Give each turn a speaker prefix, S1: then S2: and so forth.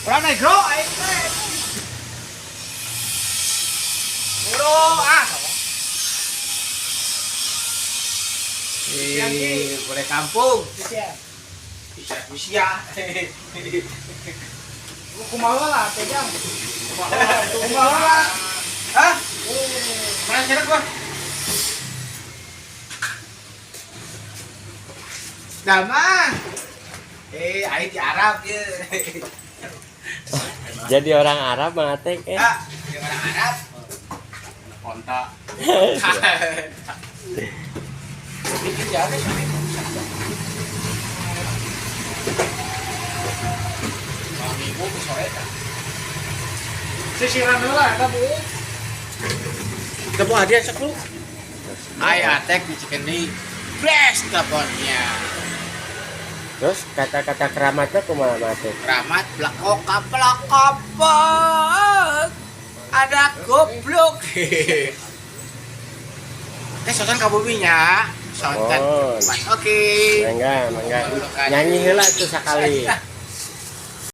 S1: Kurang naik bro, aing teh. Bro, boleh kampung. Usia.
S2: Kumaha lah, pegang.
S1: Kumaha lah. Hah? Mana cerek gua? Damang. Aing di Arab ya.
S3: Jadi orang Arab mengatek
S1: Di orang Arab.
S4: Kontak.
S1: Bikin jalan sampai minggu ke sore kan.
S2: Sisiran heula eta Bu.
S1: Temu hadiah 10. Ai atek di Cikeni. Best teleponnya.
S3: Terus kata-kata keramatnya kumaha mate?
S1: Ramat blakok. Ada goblok. Sosan kabuminya. Sosan.
S3: Oh.
S1: Oke.
S3: Mangga. Nyanyi heula tuh sakali.